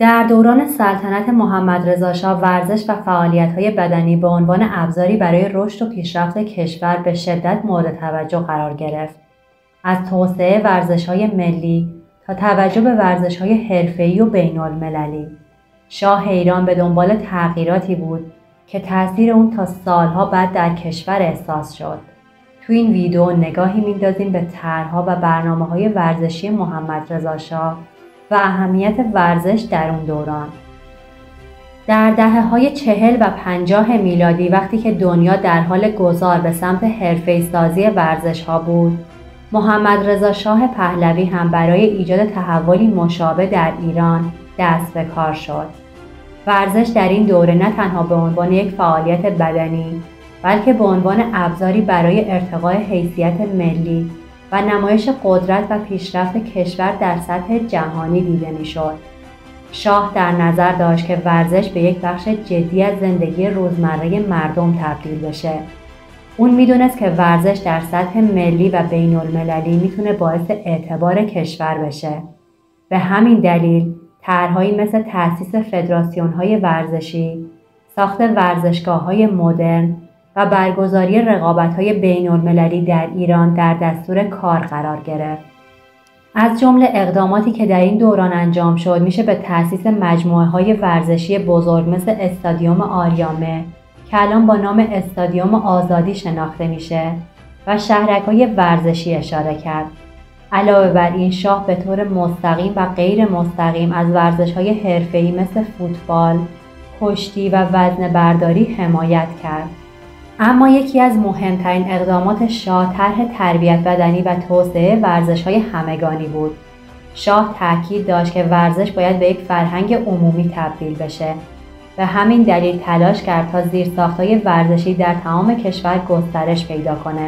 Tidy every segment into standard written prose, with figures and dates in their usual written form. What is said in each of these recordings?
در دوران سلطنت محمدرضاشاه ورزش و فعالیت‌های بدنی به عنوان ابزاری برای رشد و پیشرفت کشور به شدت مورد توجه قرار گرفت. از توسعه ورزش‌های ملی تا توجه به ورزش‌های حرفه‌ای و بین‌المللی، شاه ایران به دنبال تغییراتی بود که تأثیر اون تا سالها بعد در کشور احساس شد. تو این ویدیو نگاهی میندازیم به طرح‌ها و برنامه‌های ورزشی محمدرضاشاه و اهمیت ورزش در اون دوران. در دهه‌های 40 و 50 میلادی وقتی که دنیا در حال گذار به سمت حرفه‌ای‌سازی ورزش‌ها بود، محمدرضاشاه پهلوی هم برای ایجاد تحولی مشابه در ایران دست به کار شد. ورزش در این دوره نه تنها به عنوان یک فعالیت بدنی، بلکه به عنوان ابزاری برای ارتقاء حیثیت ملی و نمایش قدرت و پیشرفت کشور در سطح جهانی دیده میشد. شاه در نظر داشت که ورزش به یک بخش جدی از زندگی روزمره مردم تبدیل بشه. اون میدونست که ورزش در سطح ملی و بین المللی میتونه باعث اعتبار کشور بشه. به همین دلیل طرحهایی مثل تأسیس فدراسیون‌های ورزشی، ساخت ورزشگاه‌های مدرن و برگزاری رقابت‌های بین‌المللی در ایران در دستور کار قرار گرفت. از جمله اقداماتی که در این دوران انجام شد میشه به تأسیس مجموعه‌های ورزشی بزرگ مثل استادیوم آریامه که الان با نام استادیوم آزادی شناخته میشه و شهرک‌های ورزشی اشاره کرد. علاوه بر این شاه به طور مستقیم و غیر مستقیم از ورزش‌های حرفه‌ای مثل فوتبال، کشتی و وزنه‌برداری حمایت کرد. اما یکی از مهمترین اقدامات شاه طرح تربیت بدنی و توسعه ورزش‌های همگانی بود. شاه تاکید داشت که ورزش باید به یک فرهنگ عمومی تبدیل بشه. به همین دلیل تلاش کرد تا زیرساخت‌های ورزشی در تمام کشور گسترش پیدا کنه.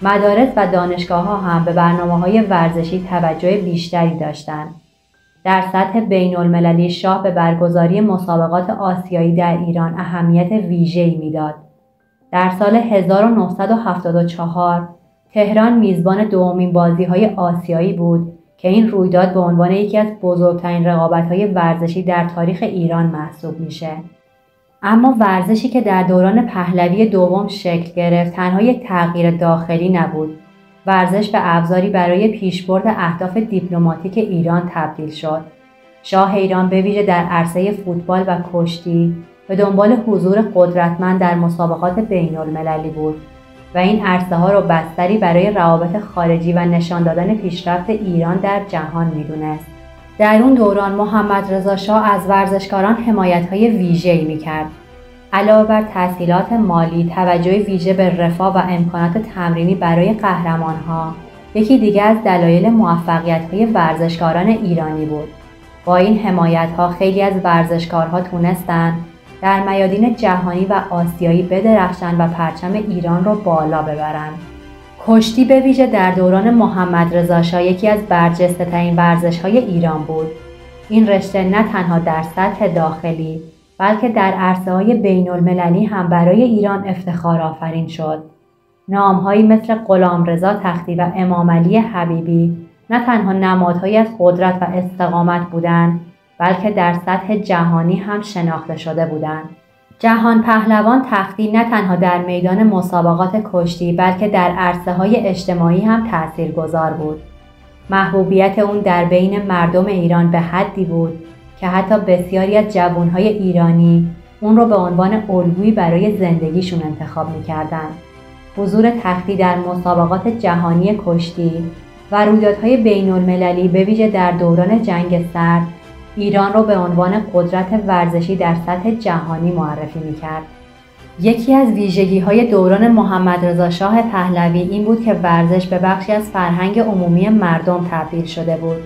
مدارس و دانشگاه‌ها هم به برنامه‌های ورزشی توجه بیشتری داشتند. در سطح بین‌المللی شاه به برگزاری مسابقات آسیایی در ایران اهمیت ویژه‌ای میداد. در سال 1974 تهران میزبان دومین بازی‌های آسیایی بود که این رویداد به عنوان یکی از بزرگترین رقابت‌های ورزشی در تاریخ ایران محسوب میشه. اما ورزشی که در دوران پهلوی دوم شکل گرفت تنها یک تغییر داخلی نبود. ورزش به ابزاری برای پیشبرد اهداف دیپلماتیک ایران تبدیل شد. شاه ایران به ویژه در عرصه فوتبال و کشتی به دنبال حضور قدرتمند در مسابقات بین‌المللی بود و این عرصه‌ها را بستری برای روابط خارجی و نشان دادن پیشرفت ایران در جهان می‌دونست. در اون دوران محمدرضاشاه از ورزشکاران حمایت‌های ویژه‌ای می‌کرد. علاوه بر تسهیلات مالی، توجه ویژه به رفاه و امکانات تمرینی برای قهرمان‌ها یکی دیگر از دلایل موفقیت‌های ورزشکاران ایرانی بود. با این حمایت‌ها خیلی از ورزشکارها تونستند در میادین جهانی و آسیایی بدرخشند و پرچم ایران را بالا ببرند. کشتی به ویژه در دوران محمدرضاشاه یکی از برجسته‌ترین ورزش‌های ایران بود. این رشته نه تنها در سطح داخلی بلکه در عرصه‌های بین‌المللی هم برای ایران افتخار آفرین شد. نام‌هایی مثل غلامرضا تختی و امامعلی حبیبی نه تنها نمادهایی از قدرت و استقامت بودند بلکه در سطح جهانی هم شناخته شده بودند. جهان پهلوان تختی نه تنها در میدان مسابقات کشتی بلکه در عرصه‌های اجتماعی هم تأثیرگذار بود. محبوبیت اون در بین مردم ایران به حدی بود که حتی بسیاری از جوانهای ایرانی اون رو به عنوان الگویی برای زندگیشون انتخاب می‌کردند. حضور تختی در مسابقات جهانی کشتی و رویدادهای بین‌المللی به ویژه در دوران جنگ سرد ایران را به عنوان قدرت ورزشی در سطح جهانی معرفی می‌کرد. یکی از ویژگی‌های دوران محمدرضاشاه پهلوی این بود که ورزش به بخشی از فرهنگ عمومی مردم تبدیل شده بود.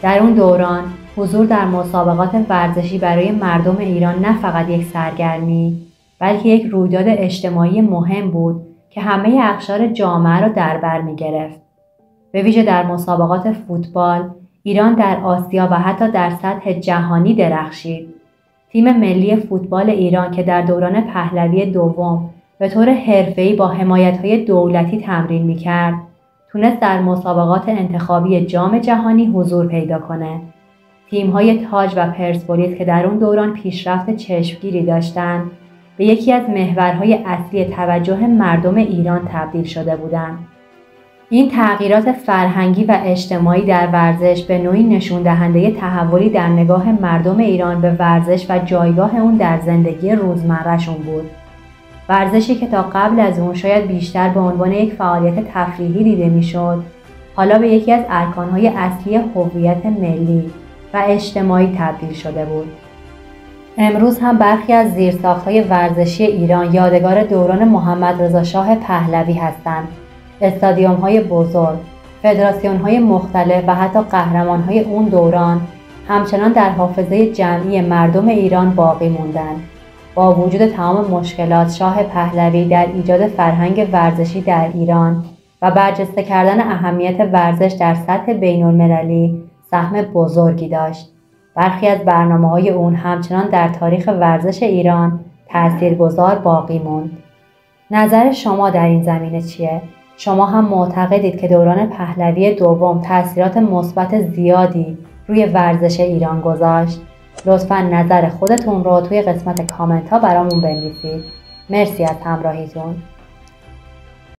در اون دوران حضور در مسابقات ورزشی برای مردم ایران نه فقط یک سرگرمی بلکه یک رویداد اجتماعی مهم بود که همه اقشار جامعه را در بر می‌گرفت. به ویژه در مسابقات فوتبال ایران در آسیا و حتی در سطح جهانی درخشید. تیم ملی فوتبال ایران که در دوران پهلوی دوم به طور حرفه‌ای با حمایت‌های دولتی تمرین می‌کرد، تونست در مسابقات انتخابی جام جهانی حضور پیدا کنه. تیم‌های تاج و پرسپولیس که در اون دوران پیشرفت چشمگیری داشتند، به یکی از محورهای اصلی توجه مردم ایران تبدیل شده بودند. این تغییرات فرهنگی و اجتماعی در ورزش به نوعی نشون دهنده تحولی در نگاه مردم ایران به ورزش و جایگاه اون در زندگی روزمره‌شون بود. ورزشی که تا قبل از اون شاید بیشتر به عنوان یک فعالیت تفریحی دیده میشد، حالا به یکی از ارکان‌های اصلی هویت ملی و اجتماعی تبدیل شده بود. امروز هم برخی از زیرساخت‌های ورزشی ایران یادگار دوران محمدرضا شاه پهلوی هستند. استادیوم‌های بزرگ، فدراسیون‌های مختلف و حتی قهرمان‌های اون دوران همچنان در حافظه جمعی مردم ایران باقی موندند. با وجود تمام مشکلات، شاه پهلوی در ایجاد فرهنگ ورزشی در ایران و برجسته کردن اهمیت ورزش در سطح بین‌المللی سهم بزرگی داشت. برخی از برنامه‌های اون همچنان در تاریخ ورزش ایران تأثیرگذار باقی موند. نظر شما در این زمینه چیه؟ شما هم معتقدید که دوران پهلوی دوم تأثیرات مثبت زیادی روی ورزش ایران گذاشت؟ لطفاً نظر خودتون رو توی قسمت کامنت ها برامون بنویسید. مرسی از همراهیتون.